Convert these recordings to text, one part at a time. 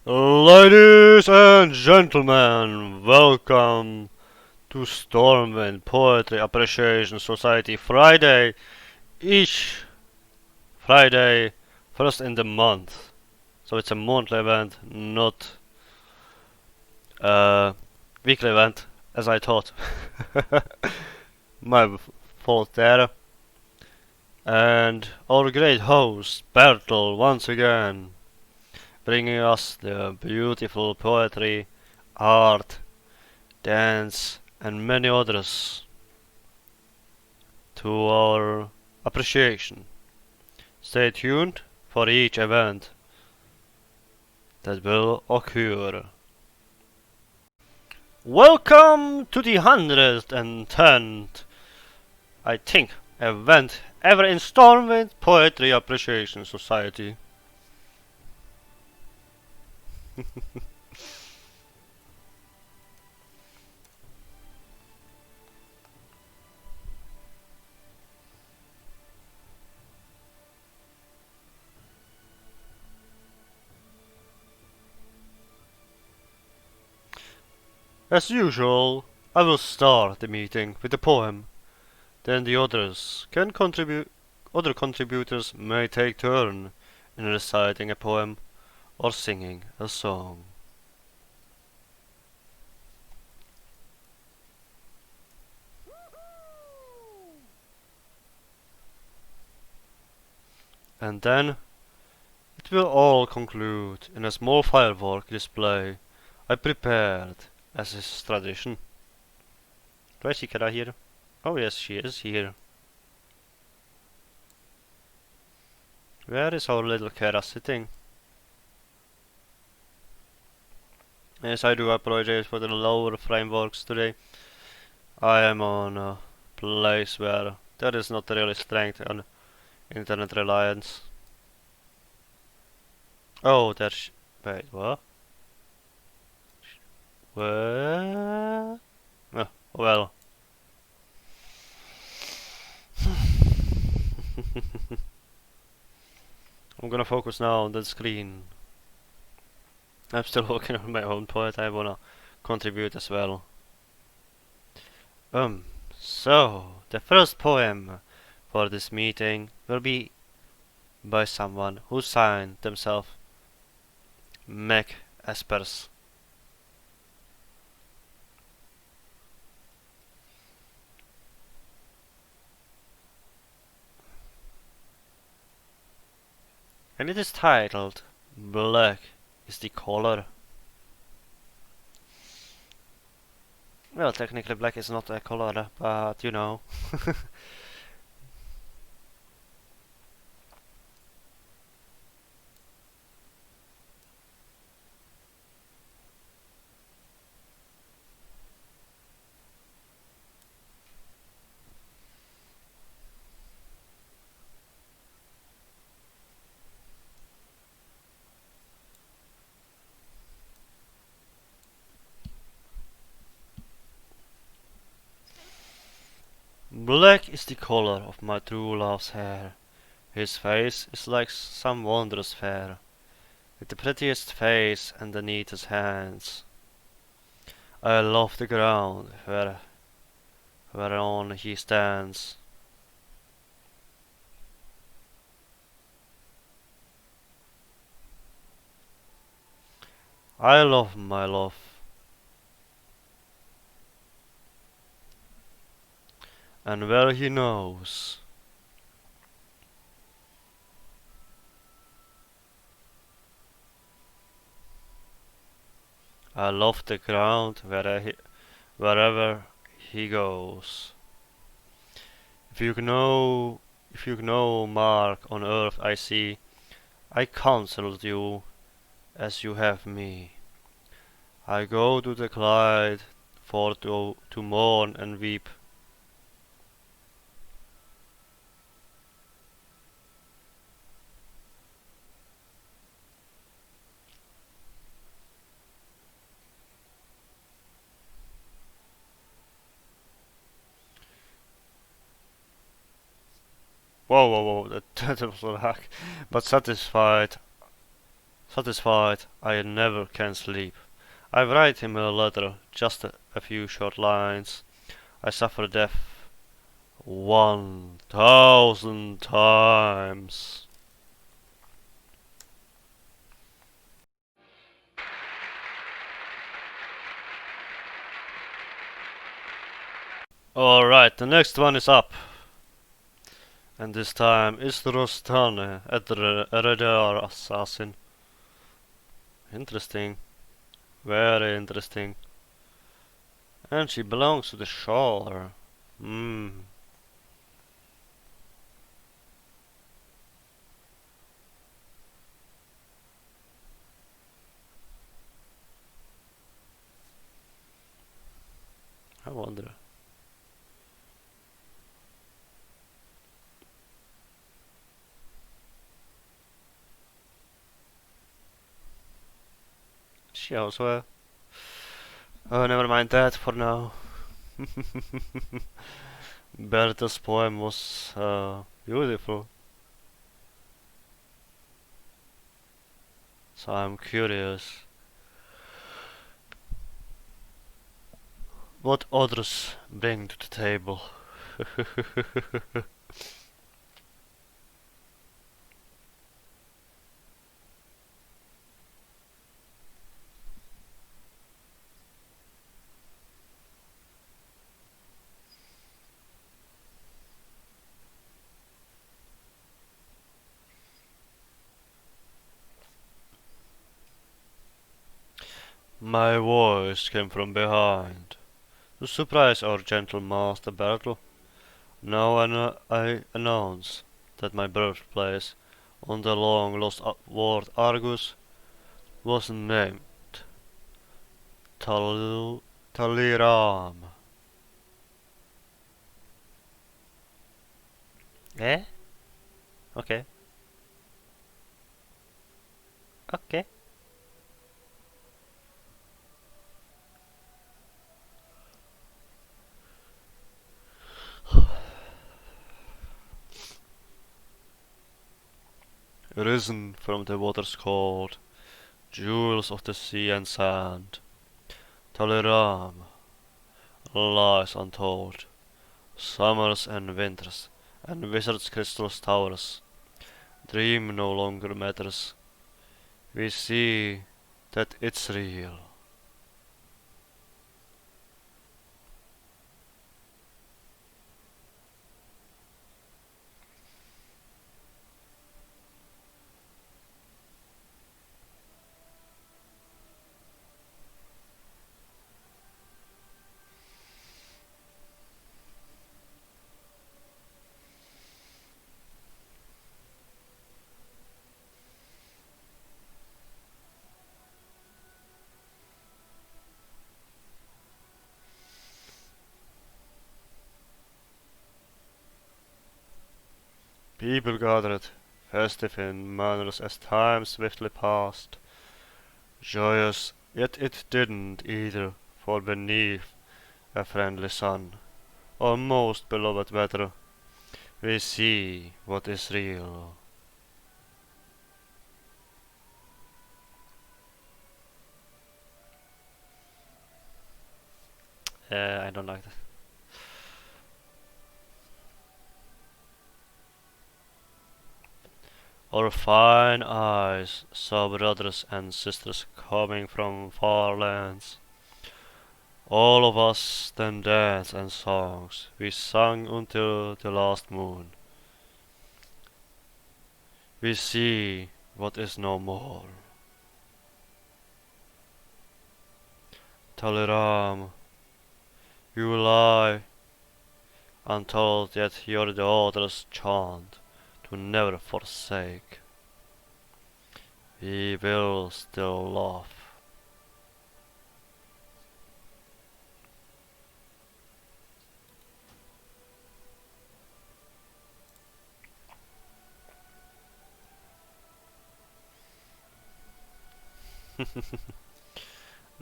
Ladies and gentlemen, welcome to Stormwind Poetry Appreciation Society Friday. Each Friday, first in the month. So it's a monthly event, not a weekly event, as I thought. My fault there. And our great host, Bertel, once again, bringing us the beautiful poetry, art, dance, and many others to our appreciation. Stay tuned for each event that will occur. Welcome to the 110th, I think, event ever in Stormwind Poetry Appreciation Society. As usual, I will start the meeting with a poem. Then the others can contribute. Other contributors may take turn in reciting a poem or singing a song. And then it will all conclude in a small firework display I prepared as is tradition. Do I see Kara here? Oh yes, she is here. Where is our little Kara sitting? Yes, I do apologize for the lower frameworks today. I am on a place where there is not really strength on internet reliance. Oh, there's... Wait, what? What? Oh, well. I'm gonna focus now on the screen. I'm still working on my own poet. I wanna contribute as well. So the first poem for this meeting will be by someone who signed themselves Mac Espers. And it is titled Black is the Color. Well, technically black is not a color, but you know. Black is the color of my true love's hair. His face is like some wondrous fair, with the prettiest face and the neatest hands. I love the ground whereon he stands. I love my love, and well he knows. I love the ground wherever he goes. If you know mark on earth I see, I counsel you as you have me. I go to the Clyde for to mourn and weep. Whoa, that was a hack. But satisfied, Satisfied, I never can sleep. I write him a letter, just a few short lines. I suffer death 1,000 times. Alright, the next one is up. And this time is Rostane at the radar assassin. Interesting. Very interesting. And she belongs to the shore. Hmm. I wonder. She also. Oh, never mind that for now. Berta's poem was beautiful. So I'm curious. What others bring to the table? My voice came from behind to surprise our gentle master Bertel. Now I announce that my birthplace on the long lost world Argus was named Taliram. Eh? Okay. Okay. Risen from the waters cold, jewels of the sea and sand, Taliram lies untold, summers and winters, and wizard's crystal towers. Dream no longer matters. We see that it's real. People gathered, festive in manners as time swiftly passed. Joyous, yet it didn't either, for beneath a friendly sun, our most beloved weather, we see what is real. I don't like that. Our fine eyes saw brothers and sisters coming from far lands. All of us then danced and songs we sang until the last moon. We see what is no more. Taliram, you lie untold, yet your daughters chant to never forsake. We will still love.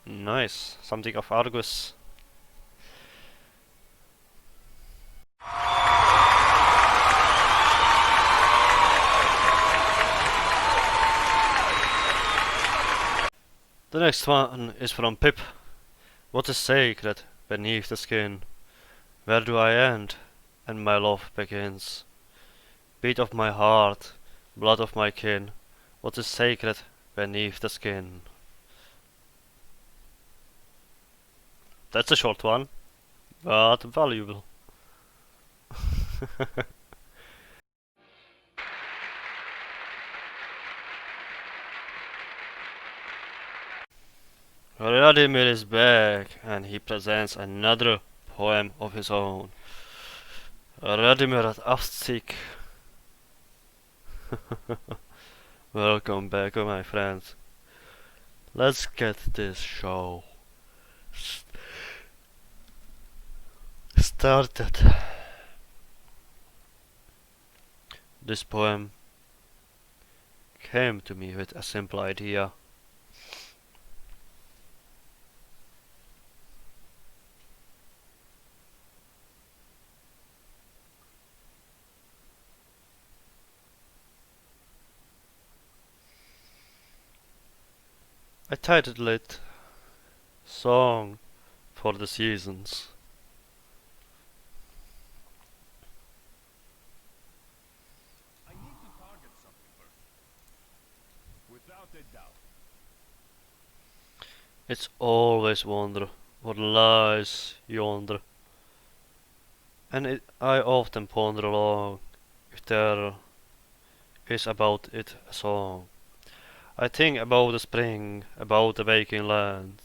Nice, something of Argus. The next one is from Pip. What is sacred beneath the skin? Where do I end and my love begins? Beat of my heart, blood of my kin. What is sacred beneath the skin? That's a short one, but valuable. Vladimir is back and he presents another poem of his own. Vladimir at Aftsik. Welcome back, my friends. Let's get this show started. This poem came to me with a simple idea. I titled it Song for the Seasons. I need to target something first. Without a doubt. It's always wonder what lies yonder, and I often ponder along if there is about it a song. I think about the spring, about the waking land,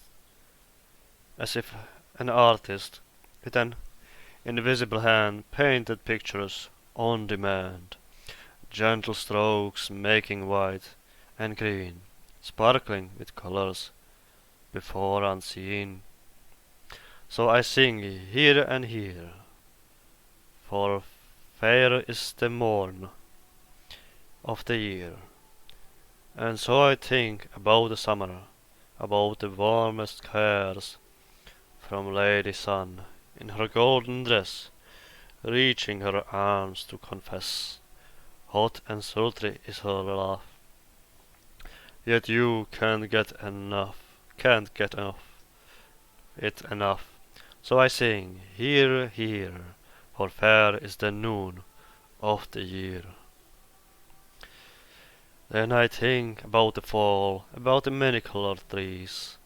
as if an artist with an invisible hand painted pictures on demand, gentle strokes making white and green, sparkling with colors before unseen. So I sing here and here, for fair is the morn of the year. And so I think about the summer, about the warmest cares, from Lady Sun in her golden dress, reaching her arms to confess. Hot and sultry is her laugh, yet you can't get enough. So I sing, here, here, for fair is the noon of the year. Then I think about the fall, about the many-colored trees.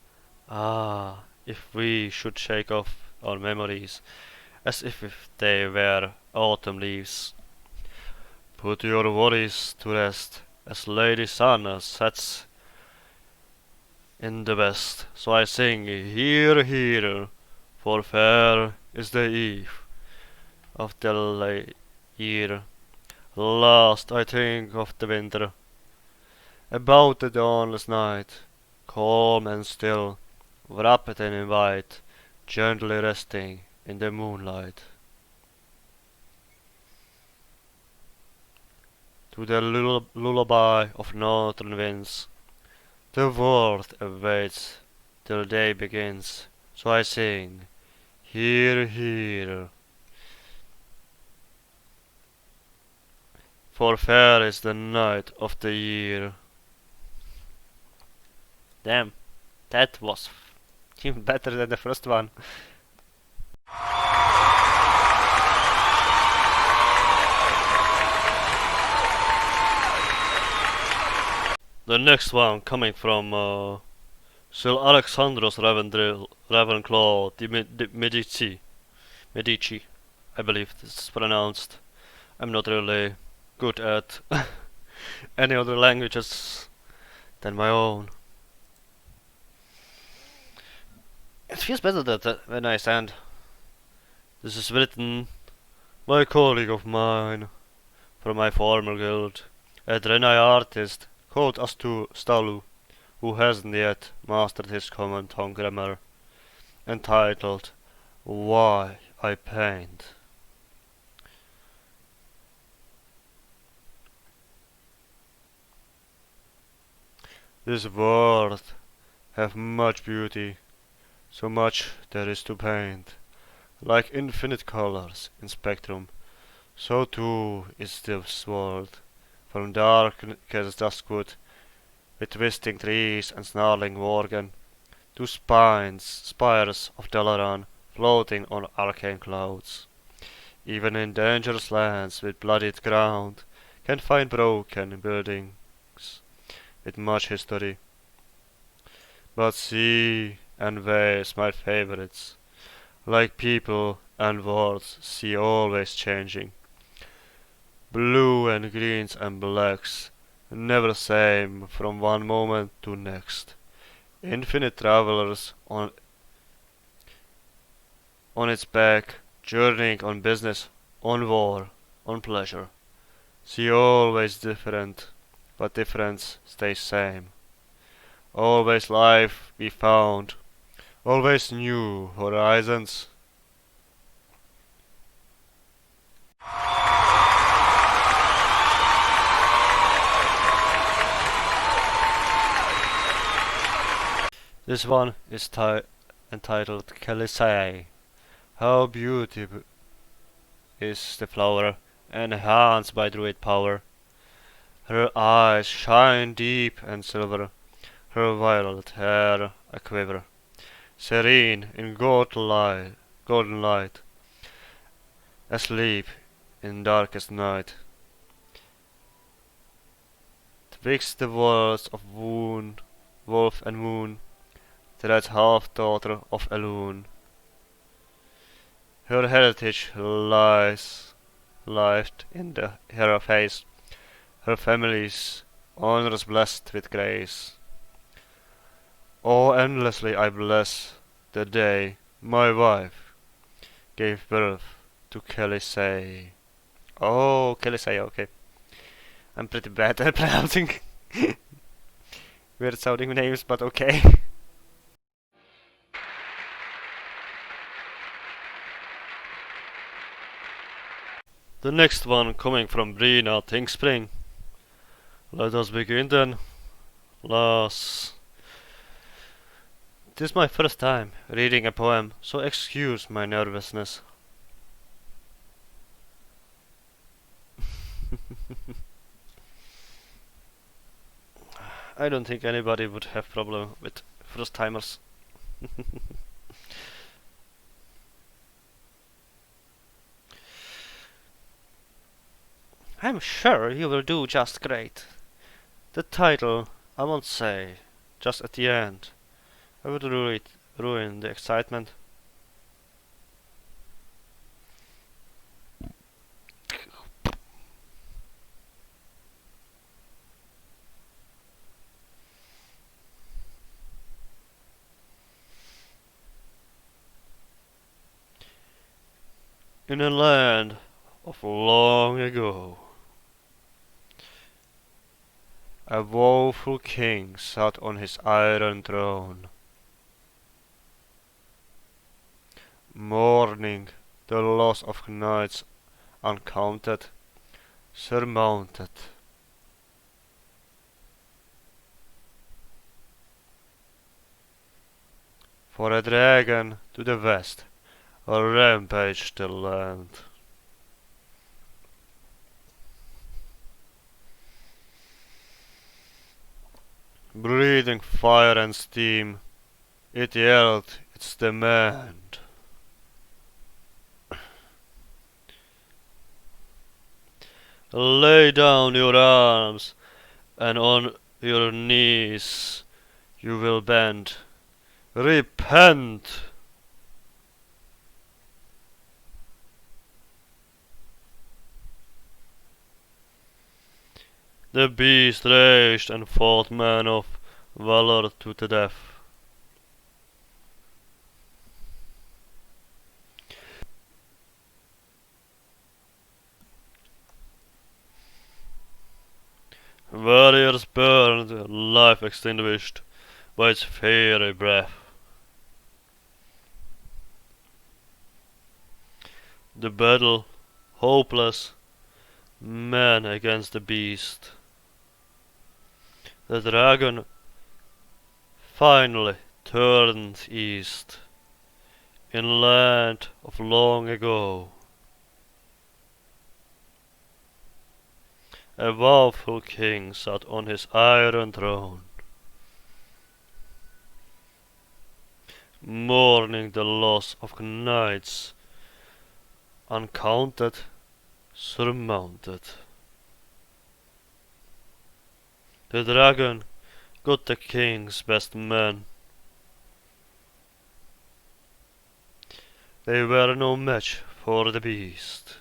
Ah, if we should shake off our memories, as if they were autumn leaves. Put your worries to rest, as Lady Sun sets in the west. So I sing, here, here, for fair is the eve of the year. Last I think of the winter, about the dawnless night, calm and still, wrapped in white, gently resting in the moonlight. To the lullaby of northern winds, the world awaits till day begins. So I sing, here, here, for fair is the night of the year. Damn, that was even better than the first one. The next one coming from Sir Alexandros Ravenclaw de Medici, I believe this is pronounced. I'm not really good at any other languages than my own. It feels better that when I stand. This is written by a colleague of mine from my former guild, a Draenei artist called Stalu, who hasn't yet mastered his common tongue grammar, entitled Why I Paint. This world hath much beauty, so much there is to paint. Like infinite colors in spectrum, so too is this world, from dark as duskwood, with twisting trees and snarling worgen, two spires of Dalaran floating on arcane clouds. Even in dangerous lands with bloodied ground, can find broken buildings with much history. But sea and waves my favorites, like people and worlds, sea always changing. Blue and greens and blacks, never same from one moment to next. Infinite travelers on its back, journeying on business, on war, on pleasure. Sea always different, but difference stays same. Always life we found, always new horizons. This one is entitled Kelisei. How beautiful is the flower, enhanced by druid power. Her eyes shine deep and silver, her violet hair a quiver, serene in golden light, asleep in darkest night. Twixt the worlds of wolf and moon, that half daughter of Elune. Her heritage lies lived in her face, her family's honors blessed with grace. Oh, endlessly I bless the day my wife gave birth to Kelisei. Oh, Kelisei, okay. I'm pretty bad at pronouncing weird sounding names, but okay. The next one coming from Brina Thingspring. Let us begin then. Las. This is my first time reading a poem, so excuse my nervousness. I don't think anybody would have problem with first timers. I'm sure you will do just great. The title, I won't say, just at the end. I would ruin the excitement. In a land of long ago, a woeful king sat on his iron throne, mourning the loss of knights uncounted, surmounted. For a dragon to the west rampaged the land. Breathing fire and steam, it yelled its demand. Lay down your arms, and on your knees you will bend. Repent! The beast raged and fought men of valor to the death. Warriors burned, life extinguished by its fiery breath. The battle, hopeless, man against the beast. The dragon finally turned east, in land of long ago. A woeful king sat on his iron throne, mourning the loss of knights, uncounted, surmounted. The dragon got the king's best men. They were no match for the beast.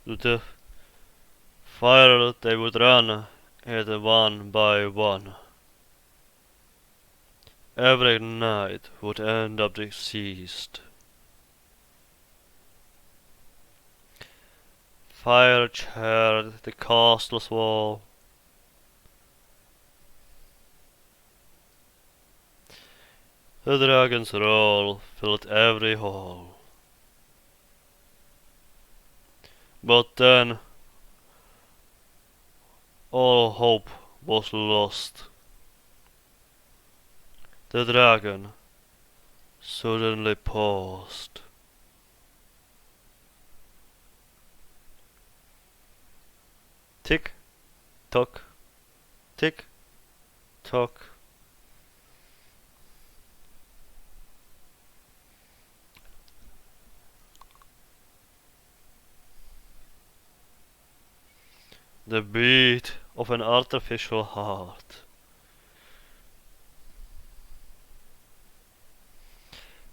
To the fire they would run, at one by one. Every knight would end up deceased. Fire charred the castle's wall. The dragon's roar filled every hall. But then all hope was lost. The dragon suddenly paused. Tick tock, tick tock. The beat of an artificial heart.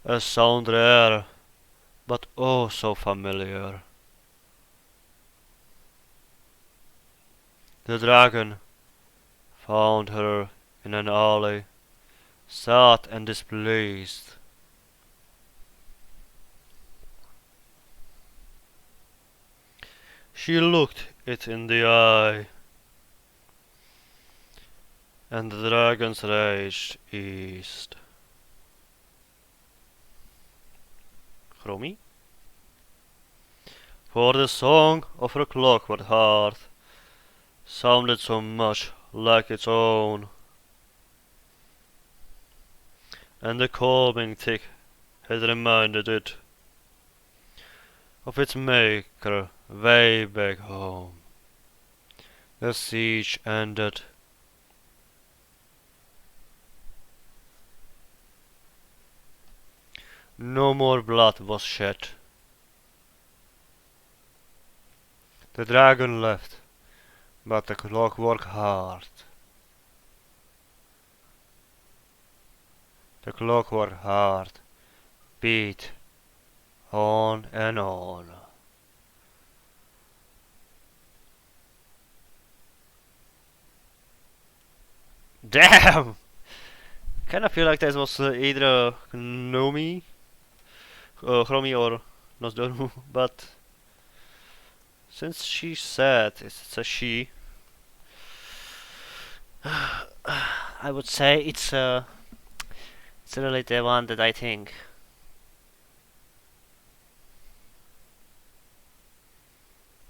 A sound rare, but oh so familiar. The dragon found her in an alley, sad and displeased. She looked it in the eye, and the dragon's rage eased. Chromie? For the song of her clockwork heart sounded so much like its own, and the calming tick had reminded it of its maker way back home. The siege ended. No more blood was shed. The dragon left, but the clockwork heart. The clockwork heart beat on and on. Damn! Kinda feel like this was either Chromie or Nosdormu, but since she said it's a she, I would say it's really the one that I think.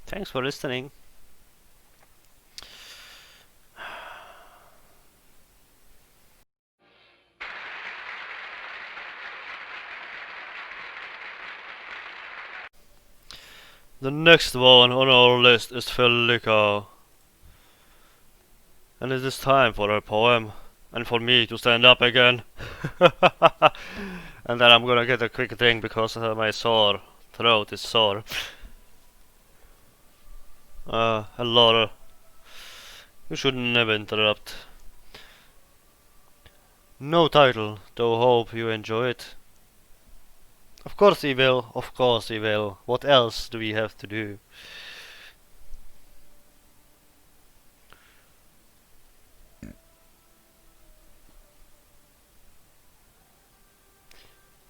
Thanks for listening. The next one on our list is Felica. And it is time for her poem. And for me to stand up again. And then I'm gonna get a quick drink because my sore throat is sore. Hello. You should never interrupt. No title, though hope you enjoy it. Of course he will, of course he will. What else do we have to do?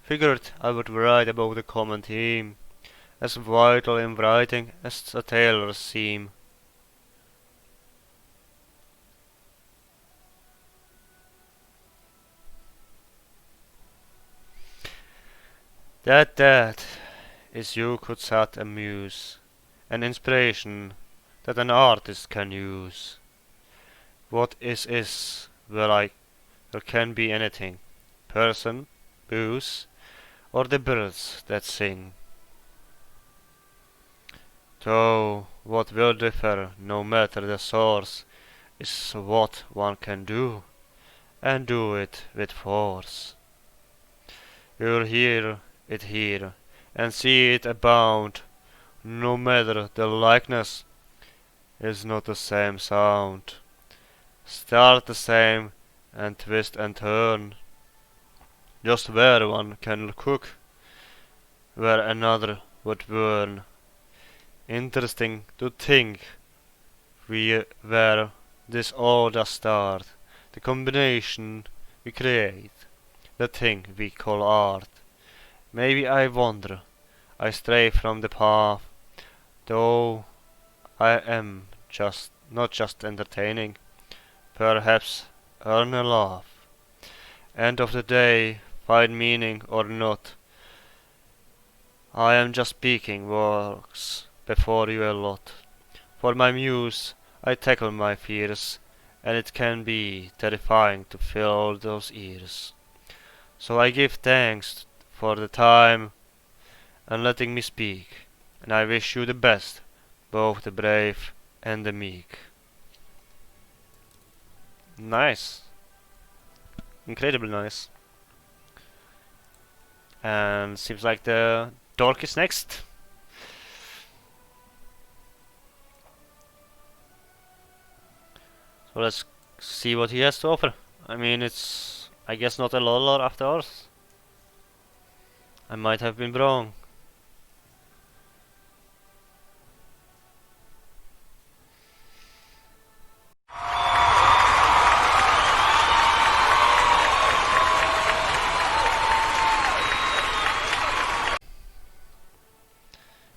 Figured I would write about the common theme, as vital in writing as a tailor's seam. That is you could set a muse, an inspiration that an artist can use. What is, well there can be anything, person, booze, or the birds that sing. Though what will differ, no matter the source, is what one can do, and do it with force. You'll hear it here and see it abound, no matter the likeness is not the same sound. Start the same and twist and turn, just where one can cook, where another would burn. Interesting to think we where this all does start, the combination we create, the thing we call art. Maybe I wander, I stray from the path, though I am just not just entertaining, perhaps earn a laugh. End of the day, find meaning or not, I am just speaking works before you a lot. For my muse, I tackle my fears, and it can be terrifying to fill those ears. So I give thanks for the time and letting me speak, and I wish you the best, both the brave and the meek. Nice. Incredibly nice. And seems like the dork is next. So let's see what he has to offer. I mean, it's, I guess, not a lot after all. I might have been wrong.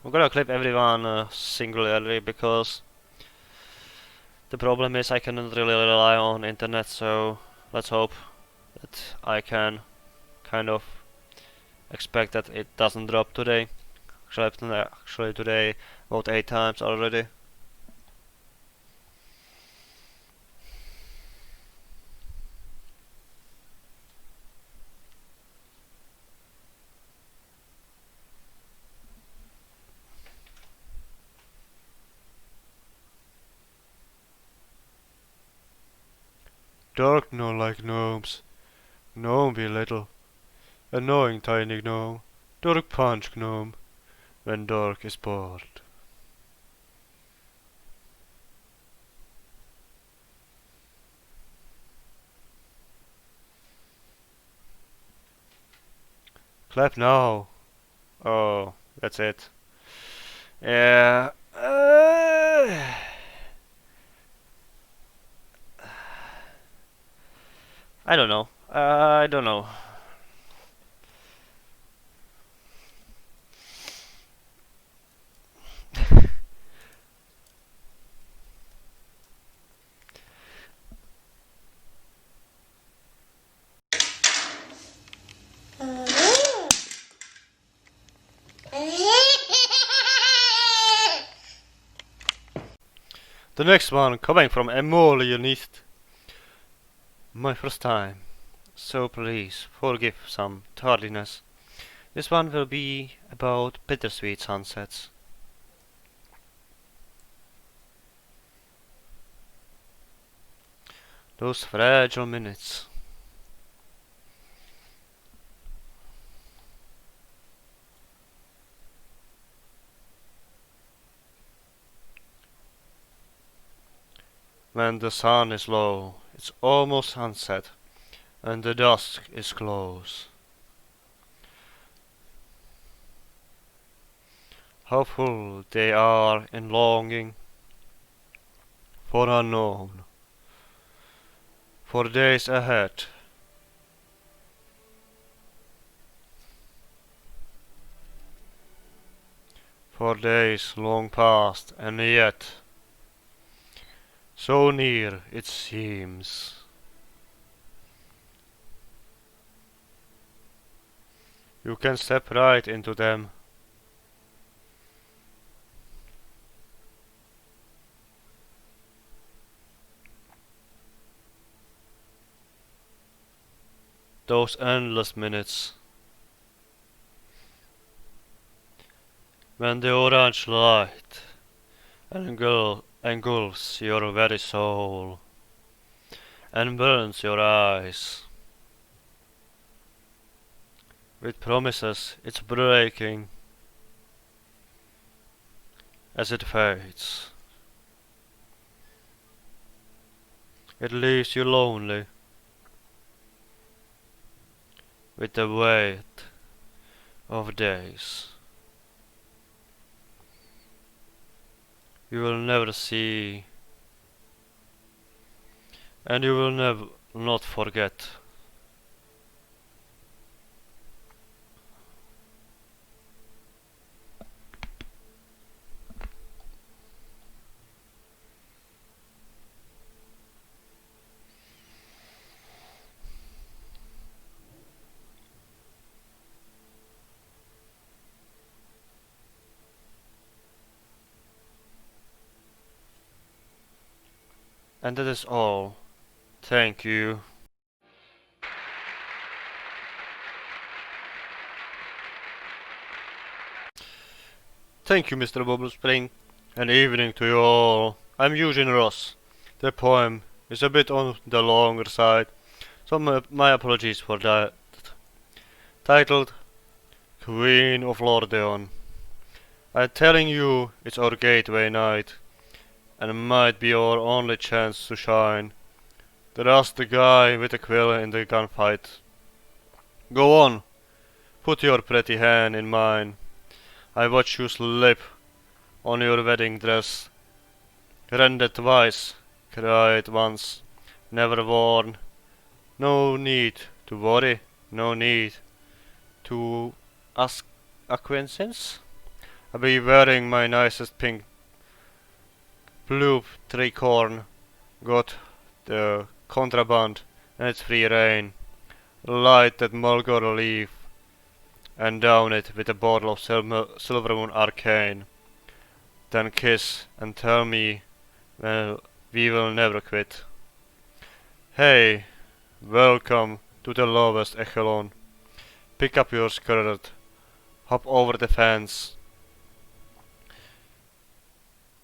I'm gonna clip everyone singularly because the problem is I cannot really rely on internet, so let's hope that I can kind of expect that it doesn't drop today. Actually today about 8 times already. Dark no like gnomes, gnome be little, annoying tiny gnome, dark punch gnome, when dark is bored. Clap now. Oh, that's it. Yeah. I don't know. I don't know. The next one coming from Emolionist. My first time, so please forgive some tardiness. This one will be about bittersweet sunsets. Those fragile minutes. When the sun is low, it's almost sunset, and the dusk is close. How full they are in longing for unknown, for days ahead, for days long past, and yet so near it seems. You can step right into them. Those endless minutes when the orange light engulfs your very soul, and burns your eyes. With promises it's breaking as it fades. It leaves you lonely with the weight of days you will never see and you will never not forget. And that is all. Thank you. Thank you, Mr. Bubblespring, and evening to you all. I'm Eugene Ross. The poem is a bit on the longer side, so my apologies for that. Titled Queen of Lordaeon. I'm telling you, it's our gateway night, and it might be our only chance to shine. Trust the guy with the quill in the gunfight. Go on, put your pretty hand in mine. I watch you slip on your wedding dress. Rendered twice, cried once, never worn. No need to worry, no need to ask acquaintance. I'll be wearing my nicest pink blue tricorn. Got the contraband and it's free reign. Light that mulgore leaf and down it with a bottle of silver moon arcane. Then kiss and tell me, well, we will never quit. Hey, welcome to the lowest echelon. Pick up your skirt, hop over the fence.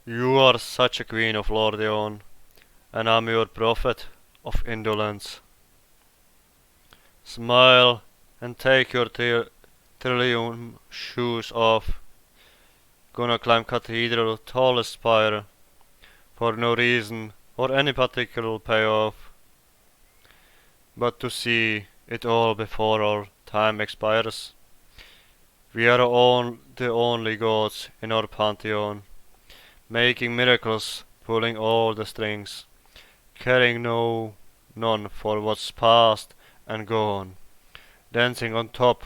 You are such a queen of Lordaeon, and I'm your prophet of indolence. Smile and take your trillium shoes off. Gonna climb cathedral tallest spire, for no reason or any particular payoff, but to see it all before our time expires. We are the only gods in our pantheon, making miracles, pulling all the strings, caring none for what's past and gone, dancing on top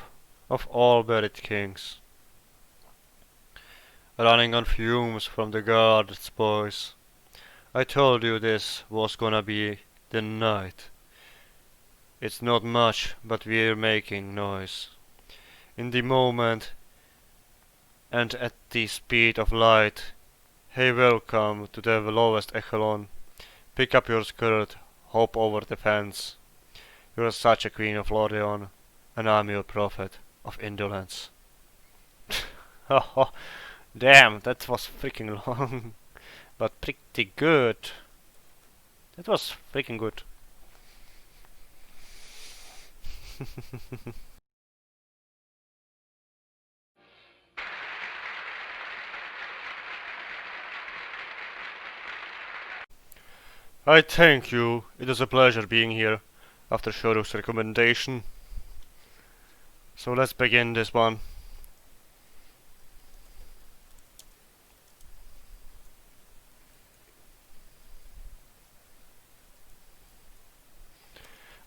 of all buried kings, running on fumes from the guard's boys. I told you this was gonna be the night. It's not much, but we're making noise. In the moment and at the speed of light. Hey, welcome to the lowest echelon. Pick up your skirt, hop over the fence. You're such a queen of Lordaeon, and I'm your prophet of indolence. Damn, that was freaking long, but pretty good. That was freaking good. I thank you. It is a pleasure being here after Shoru's recommendation. So let's begin this one.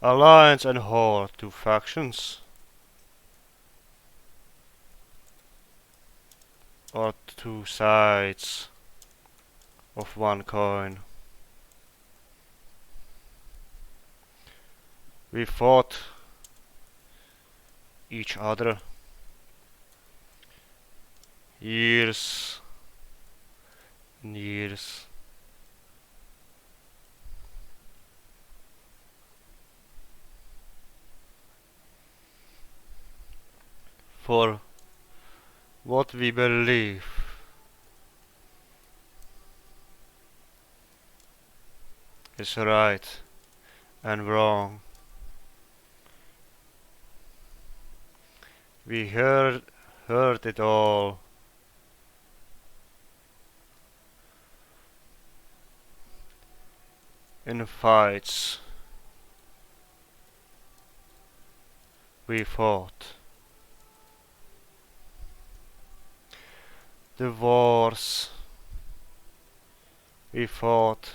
Alliance and Horde, two factions. Or two sides of one coin. We fought each other years and years. For what we believe is right and wrong. We heard it all. In fights we fought. The wars we fought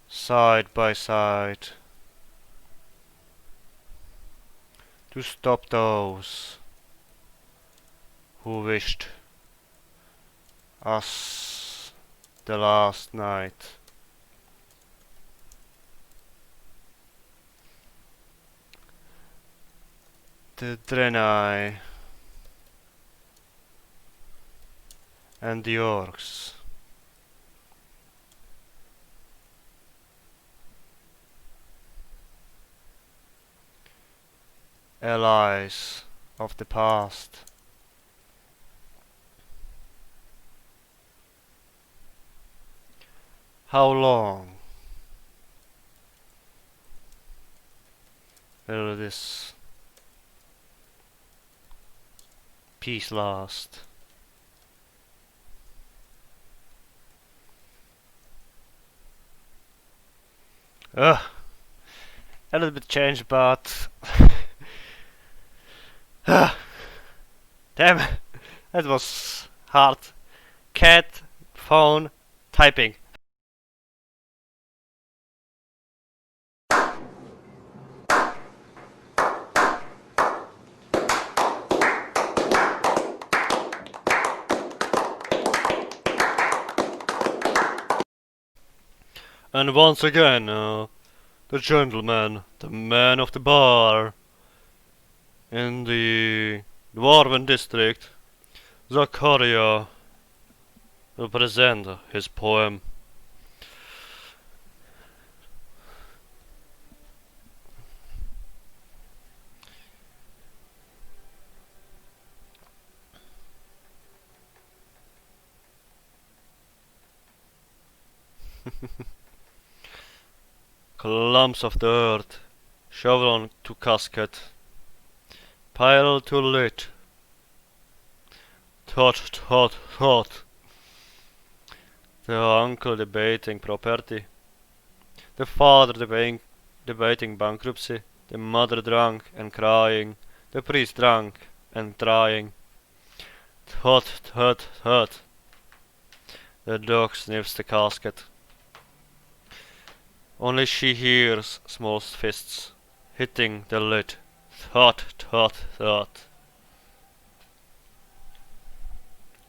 side by side to stop those who wished us the last night. The Draenei and the Orcs. Allies of the past. How long will this peace last? Ugh, a little bit changed, but damn, that was hard. Cat, phone, typing. And once again, the gentleman, the man of the bar, in the Dwarven district, Zakaria, will present his poem. Clumps of the earth, shovel on to casket, pile to lid, thought. The uncle debating property, the father debating bankruptcy, the mother drunk and crying, the priest drunk and trying. Thought. The dog sniffs the casket. Only she hears small fists hitting the lid. Thought.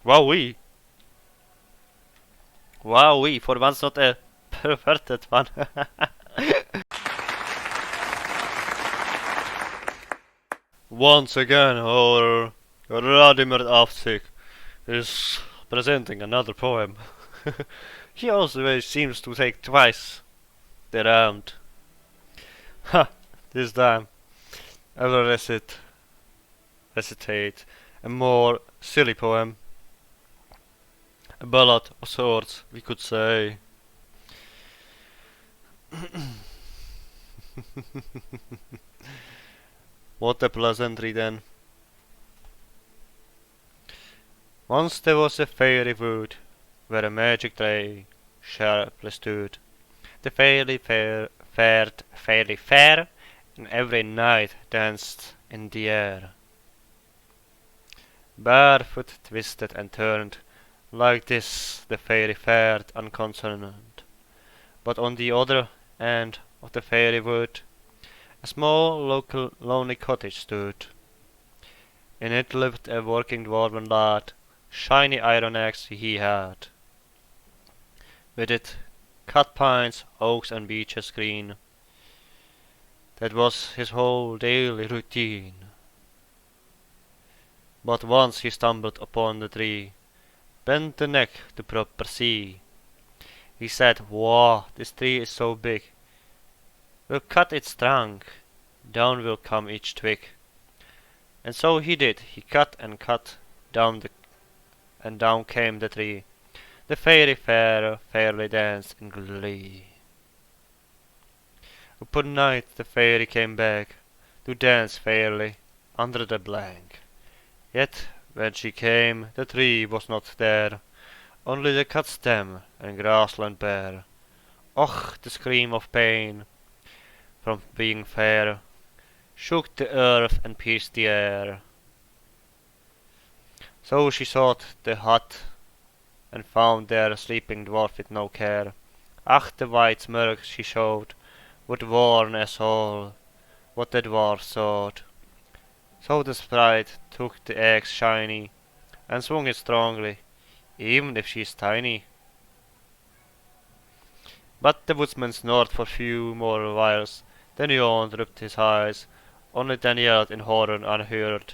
Wowee! Wowee, for once not a perverted one. Once again, our Radimir Aftik is presenting another poem. He always seems to take twice the round. Ha! This time I will recitate a more silly poem. A ballad of sorts, we could say. What a pleasantry then. Once there was a fairy wood, where a magic tree sharply stood. The fairy fared fairly fair, and every night danced in the air. Barefoot twisted and turned, like this the fairy fared unconcerned. But on the other end of the fairy wood, a small local lonely cottage stood. In it lived a working dwarven lad, shiny iron axe he had. With it cut pines, oaks and beeches green. That was his whole daily routine. But once he stumbled upon the tree, bent the neck to proper see. He said, "Wow, this tree is so big. We'll cut its trunk, down will come each twig." And so he did. He cut, and down came the tree. The fairy fairly danced in glee. Upon night the fairy came back to dance fairly under the blank. Yet when she came the tree was not there, only the cut stem and grassland bare. Och, the scream of pain from being fair shook the earth and pierced the air. So she sought the hut and found there a sleeping dwarf with no care. Ach, the white smirk she showed would warn us all what the dwarf sought. So the sprite took the axe shiny and swung it strongly, even if she's tiny. But the woodsman snored for few more whiles, then yawned, rubbed his eyes, only then yelled in horror unheard.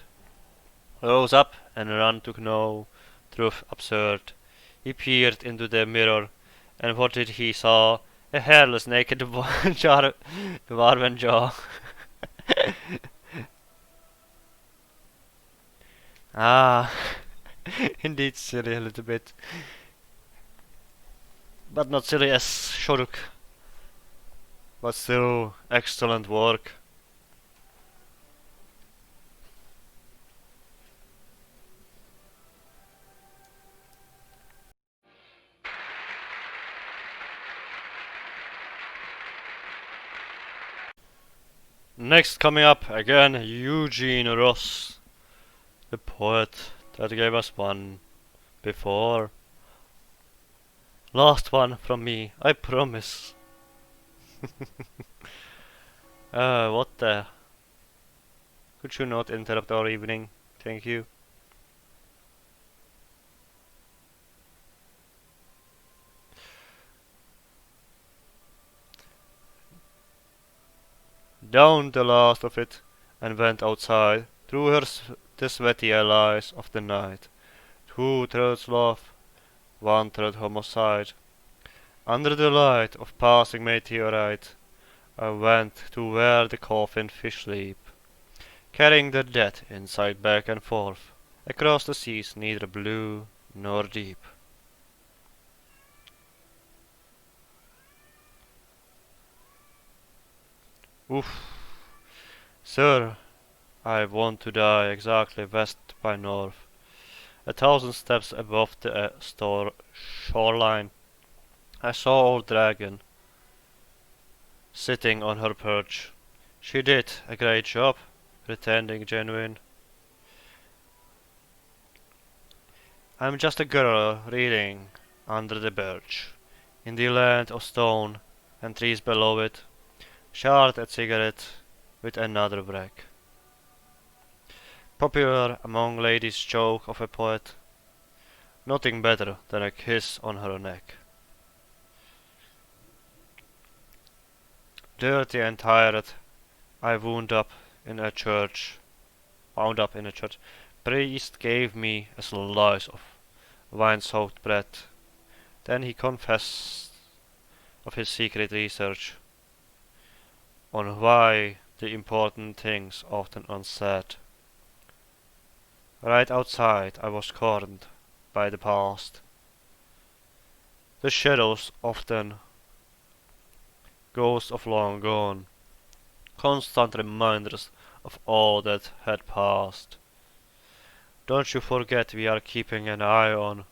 Rose up and ran to know truth absurd. He peered into the mirror, and what did he saw? A hairless naked dwarven jaw. Ah, indeed silly a little bit. But not silly as Shoruk. But still excellent work. Next coming up again, Eugene Ross, the poet that gave us one before. Last one from me, I promise. What the? Could you not interrupt our evening? Thank you. Down the last of it, and went outside, through the sweaty allies of the night. 2 threads love, 1 thread homicide. Under the light of passing meteorite, I went to where the coffin fish sleep, carrying the dead inside back and forth, across the seas neither blue nor deep. Oof. Sir, I want to die exactly west by north, 1,000 steps above the shoreline. I saw old dragon sitting on her perch. She did a great job, pretending genuine. I'm just a girl reading under the birch, in the land of stone and trees below it, shared a cigarette with another wreck. Popular among ladies' joke of a poet, nothing better than a kiss on her neck. Dirty and tired, I wound up in a church. Priest gave me a slice of wine-soaked bread. Then he confessed of his secret research on why the important things often unsaid. Right outside I was cornered by the past. The shadows often ghosts of long gone, constant reminders of all that had passed. Don't you forget we are keeping an eye on.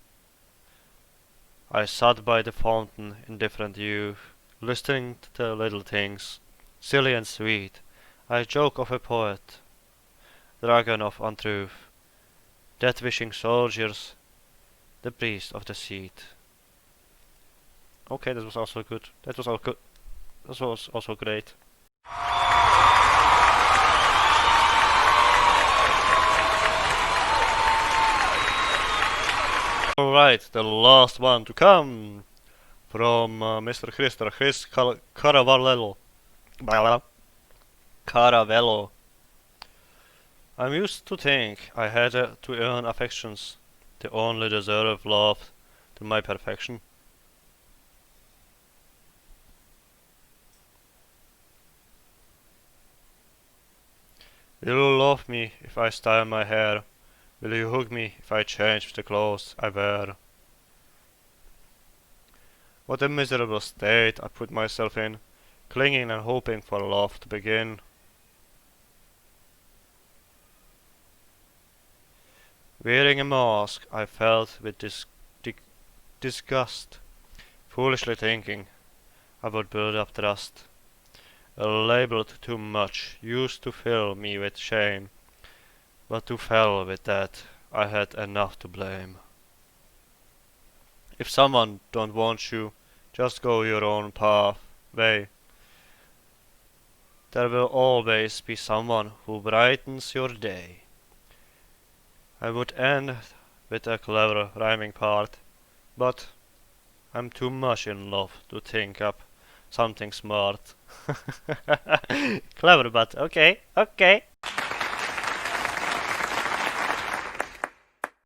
I sat by the fountain in different youth, listening to the little things, silly and sweet. I joke of a poet, dragon of untruth, death-wishing soldiers, the priest of the seat. Okay, that was also good. That was also great. Alright, the last one to come from Mr. Christer, his Caravello. Caravello. I'm used to think I had to earn affections, to only deserve love to my perfection. Will you love me if I style my hair? Will you hug me if I change the clothes I wear? What a miserable state I put myself in, clinging and hoping for love to begin. Wearing a mask, I felt with disgust, foolishly thinking I would build up trust. Labeled too much, used to fill me with shame, but to fell with that, I had enough to blame. If someone don't want you, just go your own path, way. There will always be someone who brightens your day. I would end with a clever rhyming part, but I'm too much in love to think up something smart. Clever, but okay, okay.